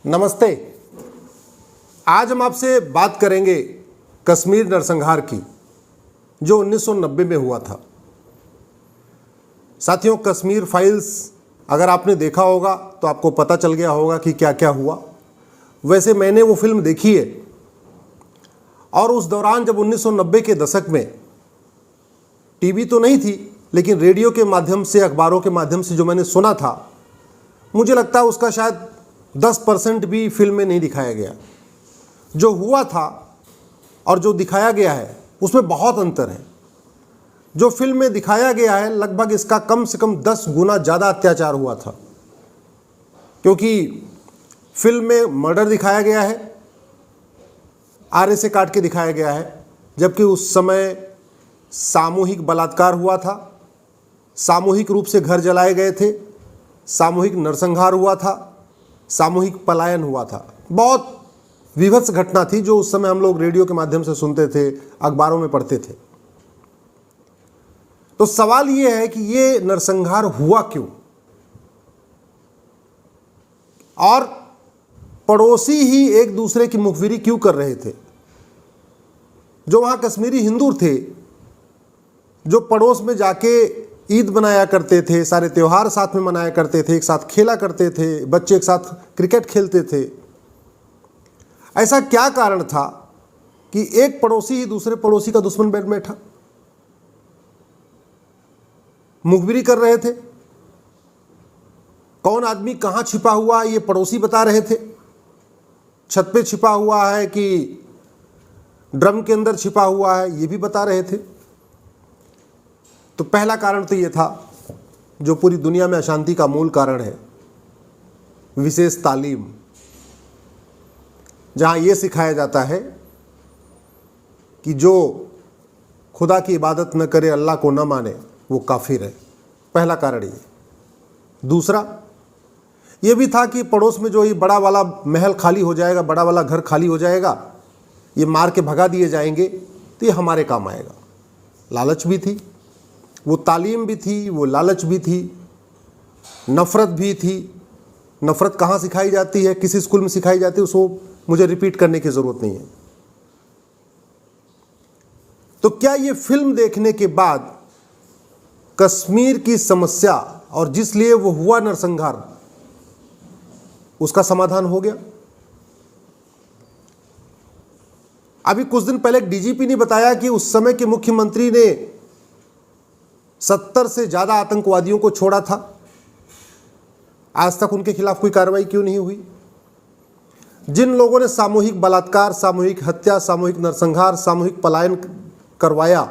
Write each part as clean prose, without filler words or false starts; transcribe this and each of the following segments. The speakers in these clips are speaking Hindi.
नमस्ते। आज हम आपसे बात करेंगे कश्मीर नरसंहार की, जो 1990 में हुआ था। साथियों, कश्मीर फाइल्स अगर आपने देखा होगा तो आपको पता चल गया होगा कि क्या क्या हुआ। वैसे मैंने वो फिल्म देखी है और उस दौरान जब 1990 के दशक में टीवी तो नहीं थी, लेकिन रेडियो के माध्यम से, अखबारों के माध्यम से जो मैंने सुना था, मुझे लगता है उसका शायद 10% भी फिल्म में नहीं दिखाया गया। जो हुआ था और जो दिखाया गया है उसमें बहुत अंतर है। जो फिल्म में दिखाया गया है लगभग इसका कम से कम 10 गुना ज़्यादा अत्याचार हुआ था, क्योंकि फिल्म में मर्डर दिखाया गया है, आरे से काट के दिखाया गया है, जबकि उस समय सामूहिक बलात्कार हुआ था, सामूहिक रूप से घर जलाए गए थे, सामूहिक नरसंहार हुआ था, सामूहिक पलायन हुआ था। बहुत विभत्स घटना थी जो उस समय हम लोग रेडियो के माध्यम से सुनते थे, अखबारों में पढ़ते थे। तो सवाल यह है कि ये नरसंहार हुआ क्यों, और पड़ोसी ही एक दूसरे की मुखबिरी क्यों कर रहे थे। जो वहां कश्मीरी हिंदू थे, जो पड़ोस में जाके ईद मनाया करते थे, सारे त्यौहार साथ में मनाया करते थे, एक साथ खेला करते थे, बच्चे एक साथ क्रिकेट खेलते थे, ऐसा क्या कारण था कि एक पड़ोसी ही दूसरे पड़ोसी का दुश्मन बन बैठा? मुखबिरी कर रहे थे। कौन आदमी कहां छिपा हुआ है ये पड़ोसी बता रहे थे। छत पे छिपा हुआ है कि ड्रम के अंदर छिपा हुआ है ये भी बता रहे थे। तो पहला कारण तो ये था, जो पूरी दुनिया में अशांति का मूल कारण है, विशेष तालीम। जहां ये सिखाया जाता है कि जो खुदा की इबादत न करे, अल्लाह को न माने, वो काफिर है। पहला कारण ये। दूसरा ये भी था कि पड़ोस में जो ये बड़ा वाला महल खाली हो जाएगा, बड़ा वाला घर खाली हो जाएगा, ये मार के भगा दिए जाएंगे तो ये हमारे काम आएगा। लालच भी थी, वो तालीम भी थी, वो लालच भी थी, नफ़रत भी थी। नफ़रत कहाँ सिखाई जाती है, किसी स्कूल में सिखाई जाती है, उसको मुझे रिपीट करने की ज़रूरत नहीं है। तो क्या ये फिल्म देखने के बाद कश्मीर की समस्या और जिस लिए वो हुआ नरसंहार, उसका समाधान हो गया? अभी कुछ दिन पहले एक डीजीपी ने बताया कि उस समय के मुख्यमंत्री ने 70 से ज़्यादा आतंकवादियों को छोड़ा था। आज तक उनके खिलाफ कोई कार्रवाई क्यों नहीं हुई? जिन लोगों ने सामूहिक बलात्कार, सामूहिक हत्या, सामूहिक नरसंहार, सामूहिक पलायन करवाया,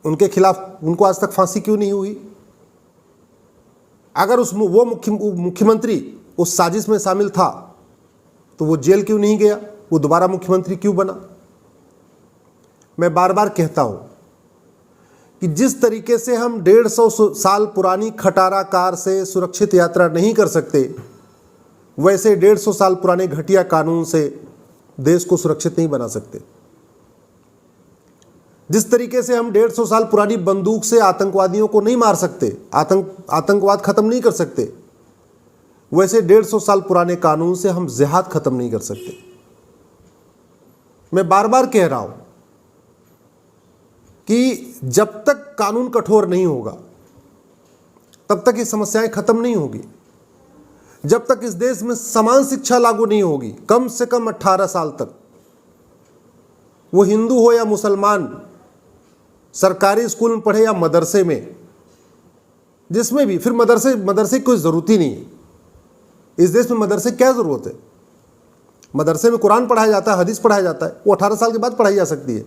उनके खिलाफ उनको आज तक फांसी क्यों नहीं हुई? अगर वो मुख्यमंत्री उस साजिश में शामिल था तो वो जेल क्यों नहीं गया? वो दोबारा मुख्यमंत्री क्यों बना? मैं बार बार कहता हूं कि जिस तरीके से हम 150 साल पुरानी खटारा कार से सुरक्षित यात्रा नहीं कर सकते, वैसे 150 साल पुराने घटिया कानून से देश को सुरक्षित नहीं बना सकते। जिस तरीके से हम 150 साल पुरानी बंदूक से आतंकवादियों को नहीं मार सकते, आतंकवाद खत्म नहीं कर सकते, वैसे 150 साल पुराने कानून से हम जिहाद खत्म नहीं कर सकते। मैं बार बार कह रहा हूं कि जब तक कानून कठोर नहीं होगा तब तक ये समस्याएं खत्म नहीं होगी। जब तक इस देश में समान शिक्षा लागू नहीं होगी, कम से कम 18 साल तक, वो हिंदू हो या मुसलमान, सरकारी स्कूल में पढ़े या मदरसे में, जिसमें भी, फिर मदरसे की कोई ज़रूरत ही नहीं है। इस देश में मदरसे क्या ज़रूरत है? मदरसे में कुरान पढ़ाया जाता है, हदीस पढ़ाया जाता है, वो 18 साल के बाद पढ़ाई जा सकती है।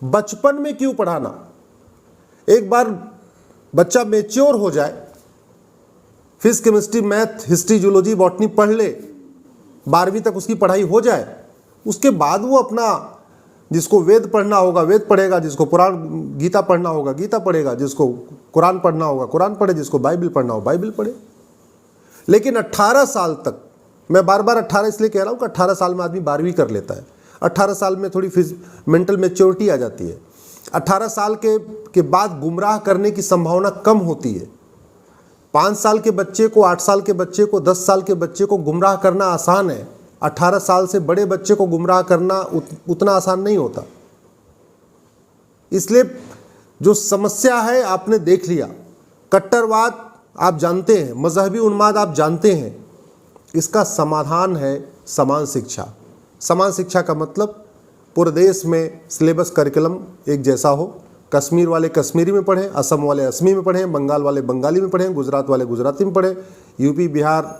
बचपन में क्यों पढ़ाना? एक बार बच्चा मैच्योर हो जाए, physics, chemistry, math, history, zoology, botany पढ़ ले, 12वीं तक उसकी पढ़ाई हो जाए, उसके बाद वो अपना, जिसको वेद पढ़ना होगा वेद पढ़ेगा, जिसको पुराण गीता पढ़ना होगा गीता पढ़ेगा, जिसको कुरान पढ़ना होगा कुरान पढ़े, जिसको बाइबल पढ़ना हो बाइबल पढ़े। लेकिन 18 साल तक, मैं बार बार 18 इसलिए कह रहा हूँ कि 18 साल में आदमी 12वीं कर लेता है, 18 साल में थोड़ी मेंटल मैच्योरिटी आ जाती है, 18 साल के बाद गुमराह करने की संभावना कम होती है। 5 साल के बच्चे को, 8 साल के बच्चे को, 10 साल के बच्चे को गुमराह करना आसान है, 18 साल से बड़े बच्चे को गुमराह करना उतना आसान नहीं होता। इसलिए जो समस्या है आपने देख लिया, कट्टरवाद आप जानते हैं, मजहबी उन्माद आप जानते हैं, इसका समाधान है समान शिक्षा। समान शिक्षा का मतलब पूरे देश में सिलेबस करिकुलम एक जैसा हो, कश्मीर वाले कश्मीरी में पढ़ें, असम वाले असमी में पढ़ें, बंगाल वाले बंगाली में पढ़ें, गुजरात वाले गुजराती में पढ़ें, यूपी बिहार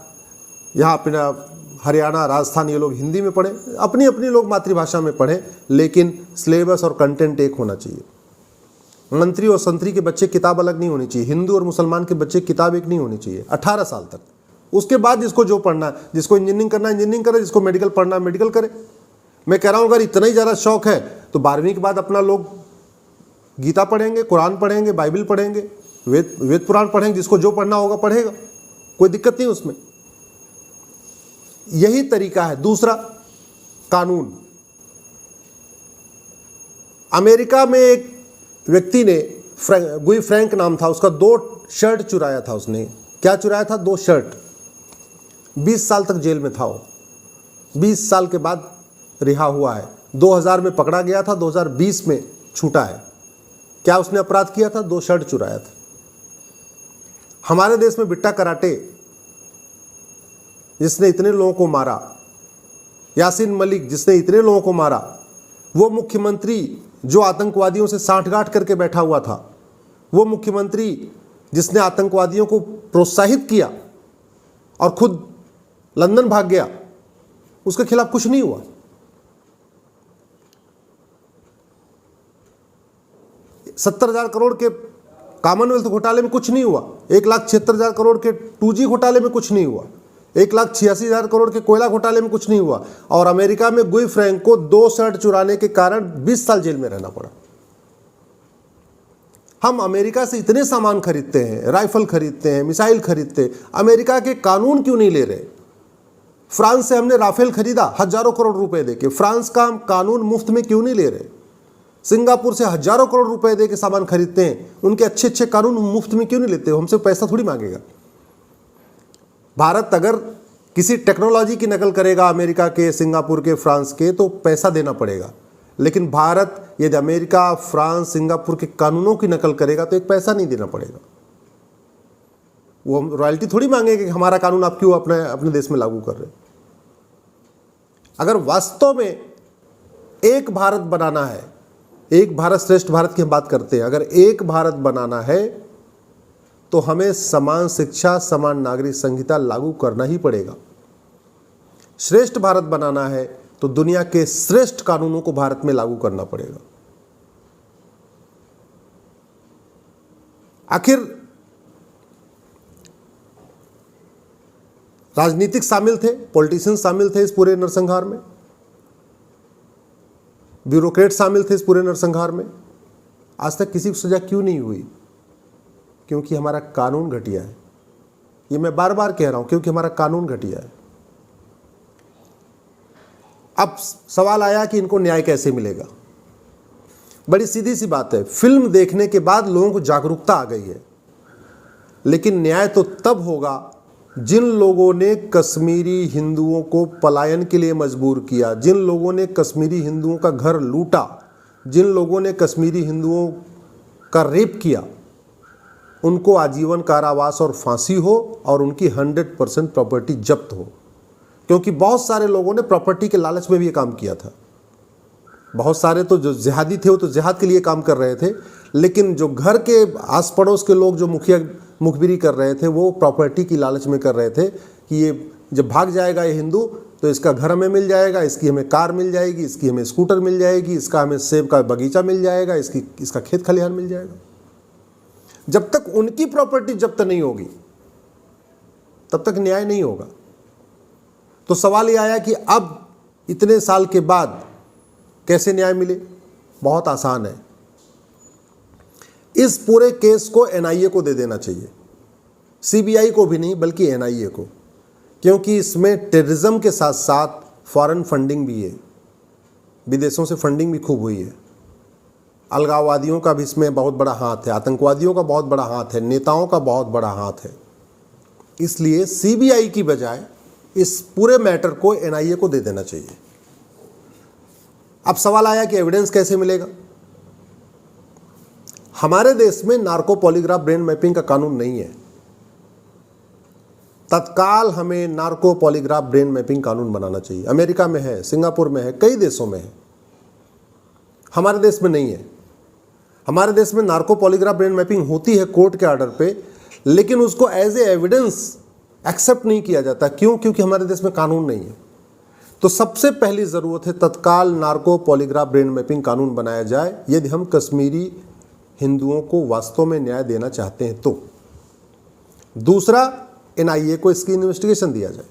यहाँ अपना हरियाणा राजस्थान ये लोग हिंदी में पढ़ें, अपनी अपनी लोग मातृभाषा में पढ़ें, लेकिन सिलेबस और कंटेंट एक होना चाहिए। मंत्री और संतरी के बच्चे किताब अलग नहीं होनी चाहिए, हिंदू और मुसलमान के बच्चे किताब एक नहीं होनी चाहिए 18 साल तक। उसके बाद जिसको जो पढ़ना है, जिसको इंजीनियरिंग करना है इंजीनियरिंग करे, जिसको मेडिकल पढ़ना है मेडिकल करे। मैं कह रहा हूँ अगर इतना ही ज़्यादा शौक है तो 12वीं के बाद अपना लोग गीता पढ़ेंगे, कुरान पढ़ेंगे, बाइबल पढ़ेंगे, वेद पुराण पढ़ेंगे, जिसको जो पढ़ना होगा पढ़ेगा, कोई दिक्कत नहीं उसमें। यही तरीका है। दूसरा, कानून। अमेरिका में एक व्यक्ति ने, गुई फ्रैंक नाम था उसका, 2 शर्ट चुराया था उसने। क्या चुराया था? 2 शर्ट। 20 साल तक जेल में था वो, 20 साल के बाद रिहा हुआ है। 2000 में पकड़ा गया था, 2020 में छूटा है। क्या उसने अपराध किया था? 2 शर्ट चुराया था। हमारे देश में बिट्टा कराटे जिसने इतने लोगों को मारा, यासीन मलिक जिसने इतने लोगों को मारा, वो मुख्यमंत्री जो आतंकवादियों से सांठगांठ करके बैठा हुआ था, वो मुख्यमंत्री जिसने आतंकवादियों को प्रोत्साहित किया और खुद लंदन भाग गया, उसके खिलाफ कुछ नहीं हुआ। 70,000 करोड़ के कॉमनवेल्थ घोटाले में कुछ नहीं हुआ, 1,76,000 करोड़ के 2G घोटाले में कुछ नहीं हुआ, 1,86,000 करोड़ के कोयला घोटाले में कुछ नहीं हुआ। और अमेरिका में गुई फ्रैंक को 2 शर्ट चुराने के कारण 20 साल जेल में रहना पड़ा। हम अमेरिका से इतने सामान खरीदते हैं, राइफल खरीदते हैं, मिसाइल खरीदते हैं, अमेरिका के कानून क्यों नहीं ले रहे? फ्रांस से हमने राफेल खरीदा हजारों करोड़ रुपए देके, फ्रांस का हम कानून मुफ्त में क्यों नहीं ले रहे? सिंगापुर से हजारों करोड़ रुपए दे के सामान खरीदते हैं, उनके अच्छे अच्छे कानून मुफ्त में क्यों नहीं लेते? हमसे पैसा थोड़ी मांगेगा। भारत अगर किसी टेक्नोलॉजी की नकल करेगा अमेरिका के, सिंगापुर के, फ्रांस के, तो पैसा देना पड़ेगा। लेकिन भारत यदि अमेरिका, फ्रांस, सिंगापुर के कानूनों की नकल करेगा तो एक पैसा नहीं देना पड़ेगा। वो हम रॉयल्टी थोड़ी मांगेंगे कि हमारा कानून आप क्यों अपने देश में लागू कर रहे हैं। अगर वास्तव में एक भारत बनाना है, एक भारत श्रेष्ठ भारत की हम बात करते हैं, अगर एक भारत बनाना है तो हमें समान शिक्षा, समान नागरिक संहिता लागू करना ही पड़ेगा। श्रेष्ठ भारत बनाना है तो दुनिया के श्रेष्ठ कानूनों को भारत में लागू करना पड़ेगा। आखिर राजनीतिक शामिल थे, पॉलिटिशियन शामिल थे इस पूरे नरसंहार में, ब्यूरोक्रेट शामिल थे इस पूरे नरसंहार में। आज तक किसी को सजा क्यों नहीं हुई? क्योंकि हमारा कानून घटिया है। ये मैं बार बार कह रहा हूं, क्योंकि हमारा कानून घटिया है। अब सवाल आया कि इनको न्याय कैसे मिलेगा। बड़ी सीधी सी बात है, फिल्म देखने के बाद लोगों को जागरूकता आ गई है, लेकिन न्याय तो तब होगा जिन लोगों ने कश्मीरी हिंदुओं को पलायन के लिए मजबूर किया, जिन लोगों ने कश्मीरी हिंदुओं का घर लूटा, जिन लोगों ने कश्मीरी हिंदुओं का रेप किया, उनको आजीवन कारावास और फांसी हो और उनकी 100% प्रॉपर्टी जब्त हो। क्योंकि बहुत सारे लोगों ने प्रॉपर्टी के लालच में भी ये काम किया था। बहुत सारे तो जो जिहादी थे वो तो जिहाद के लिए काम कर रहे थे, लेकिन जो घर के आस पड़ोस के लोग जो मुखबिरी कर रहे थे वो प्रॉपर्टी की लालच में कर रहे थे कि ये जब भाग जाएगा ये हिंदू तो इसका घर हमें मिल जाएगा, इसकी हमें कार मिल जाएगी, इसकी हमें स्कूटर मिल जाएगी, इसका हमें सेब का बगीचा मिल जाएगा, इसका खेत खलिहान मिल जाएगा। जब तक उनकी प्रॉपर्टी जब्त नहीं होगी तब तक न्याय नहीं होगा। तो सवाल ये आया कि अब इतने साल के बाद कैसे न्याय मिले? बहुत आसान है। इस पूरे केस को एनआईए को दे देना चाहिए, सीबीआई को भी नहीं बल्कि एनआईए को, क्योंकि इसमें टेररिज्म के साथ साथ फॉरेन फंडिंग भी है, विदेशों से फंडिंग भी खूब हुई है। अलगाववादियों का भी इसमें बहुत बड़ा हाथ है, आतंकवादियों का बहुत बड़ा हाथ है, नेताओं का बहुत बड़ा हाथ है। इसलिए सीबीआई की बजाय इस पूरे मैटर को एनआईए को दे देना चाहिए। अब सवाल आया कि एविडेंस कैसे मिलेगा। हमारे देश में नार्को पॉलीग्राफ ब्रेन मैपिंग का कानून नहीं है। तत्काल हमें नार्को पॉलीग्राफ ब्रेन मैपिंग कानून बनाना चाहिए। अमेरिका में है, सिंगापुर में है, कई देशों में है, हमारे देश में नहीं है। हमारे देश में नार्को पॉलीग्राफ ब्रेन मैपिंग होती है कोर्ट के ऑर्डर पे, लेकिन उसको एज ए एविडेंस एक्सेप्ट नहीं किया जाता। क्यों? क्योंकि हमारे देश में कानून नहीं है। तो सबसे पहली ज़रूरत है तत्काल नार्को पॉलीग्राफ ब्रेन मैपिंग कानून बनाया जाए, यदि हम कश्मीरी हिंदुओं को वास्तव में न्याय देना चाहते हैं तो। दूसरा, एनआईए को इसकी इन्वेस्टिगेशन दिया जाए।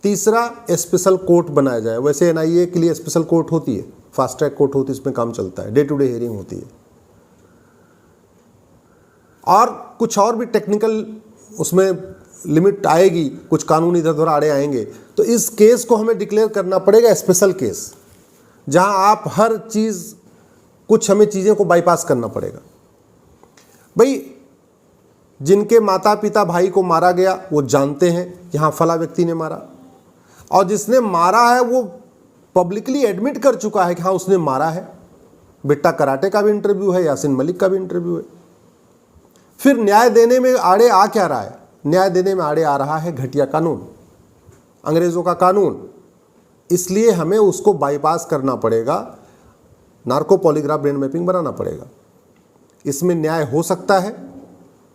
तीसरा, स्पेशल कोर्ट बनाया जाए। वैसे एनआईए के लिए स्पेशल कोर्ट होती है, फास्ट ट्रैक कोर्ट होती है, इसमें काम चलता है, डे टू डे हियरिंग होती है। और कुछ और भी टेक्निकल उसमें लिमिट आएगी, कुछ कानून इधर उधर आड़े आएंगे, तो इस केस को हमें डिक्लेयर करना पड़ेगा स्पेशल केस, जहां आप हर चीज़, कुछ हमें चीज़ें को बाईपास करना पड़ेगा। भाई, जिनके माता पिता भाई को मारा गया वो जानते हैं कि हाँ फला व्यक्ति ने मारा, और जिसने मारा है वो पब्लिकली एडमिट कर चुका है कि हाँ उसने मारा है। बिट्टा कराटे का भी इंटरव्यू है, यासिन मलिक का भी इंटरव्यू है। फिर न्याय देने में आड़े आ क्या रहा है? न्याय देने में आड़े आ रहा है घटिया कानून, अंग्रेज़ों का कानून। इसलिए हमें उसको बाईपास करना पड़ेगा, नार्को पॉलीग्राफ ब्रेन मैपिंग बनाना पड़ेगा। इसमें न्याय हो सकता है,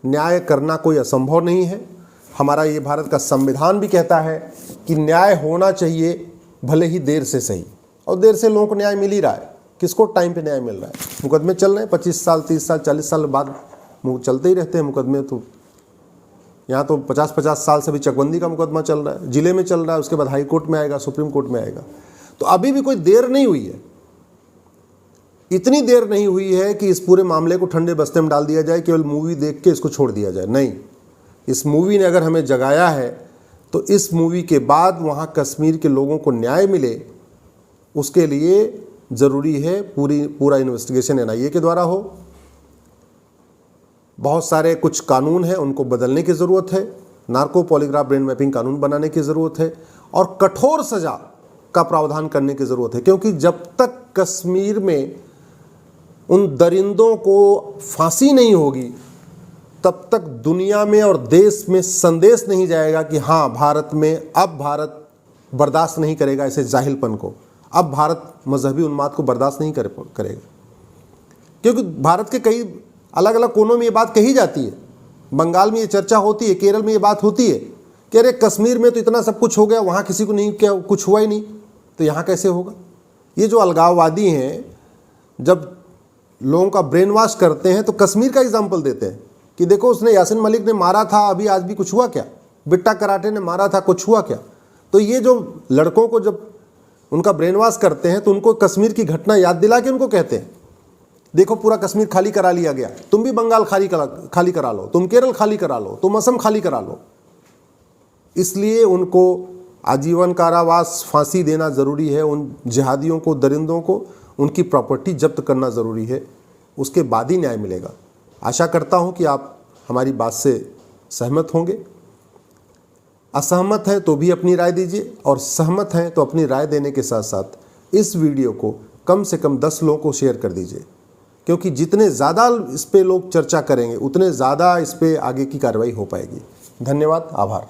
न्याय करना कोई असंभव नहीं है। हमारा ये भारत का संविधान भी कहता है कि न्याय होना चाहिए, भले ही देर से सही। और देर से लोगों को न्याय मिल ही रहा है। किसको टाइम पे न्याय मिल रहा है? मुकदमे चल रहे हैं, 25 साल 30 साल 40 साल बाद चलते ही रहते हैं मुकदमे। तो यहाँ तो 50-50 साल से भी चकबंदी का मुकदमा चल रहा है, जिले में चल रहा है, उसके बाद हाई कोर्ट में आएगा, सुप्रीम कोर्ट में आएगा। तो अभी भी कोई देर नहीं हुई है। इतनी देर नहीं हुई है कि इस पूरे मामले को ठंडे बस्ते में डाल दिया जाए, केवल मूवी देख के इसको छोड़ दिया जाए। नहीं, इस मूवी ने अगर हमें जगाया है तो इस मूवी के बाद वहाँ कश्मीर के लोगों को न्याय मिले, उसके लिए ज़रूरी है पूरा इन्वेस्टिगेशन एनआईए के द्वारा हो। बहुत सारे कुछ कानून हैं, उनको बदलने की ज़रूरत है। नार्को पॉलीग्राफ ब्रेन मैपिंग कानून बनाने की ज़रूरत है, और कठोर सज़ा का प्रावधान करने की ज़रूरत है। क्योंकि जब तक कश्मीर में उन दरिंदों को फांसी नहीं होगी, तब तक दुनिया में और देश में संदेश नहीं जाएगा कि हाँ भारत में, अब भारत बर्दाश्त नहीं करेगा ऐसे जाहिलपन को। अब भारत मजहबी उन्माद को बर्दाश्त नहीं करेगा। क्योंकि भारत के कई अलग अलग कोनों में ये बात कही जाती है। बंगाल में ये चर्चा होती है, केरल में ये बात होती है कि अरे कश्मीर में तो इतना सब कुछ हो गया, वहाँ किसी को नहीं, क्या कुछ हुआ ही नहीं, तो यहाँ कैसे होगा? ये जो अलगाववादी हैं, जब लोगों का ब्रेन वॉश करते हैं तो कश्मीर का एग्जाम्पल देते हैं कि देखो उसने, यासिन मलिक ने मारा था, अभी आज भी कुछ हुआ क्या? बिट्टा कराटे ने मारा था, कुछ हुआ क्या? तो ये जो लड़कों को जब उनका ब्रेन वॉश करते हैं तो उनको कश्मीर की घटना याद दिला के उनको कहते हैं देखो पूरा कश्मीर खाली करा लिया गया, तुम भी बंगाल खाली करा लो, तुम केरल खाली करा लो, तुम असम खाली करा लो। इसलिए उनको आजीवन कारावास, फांसी देना ज़रूरी है। उन जिहादियों को, दरिंदों को उनकी प्रॉपर्टी जब्त करना ज़रूरी है, उसके बाद ही न्याय मिलेगा। आशा करता हूं कि आप हमारी बात से सहमत होंगे। असहमत हैं तो भी अपनी राय दीजिए, और सहमत हैं तो अपनी राय देने के साथ साथ इस वीडियो को कम से कम 10 लोगों को शेयर कर दीजिए, क्योंकि जितने ज़्यादा इस पे लोग चर्चा करेंगे उतने ज़्यादा इस पे आगे की कार्रवाई हो पाएगी। धन्यवाद, आभार।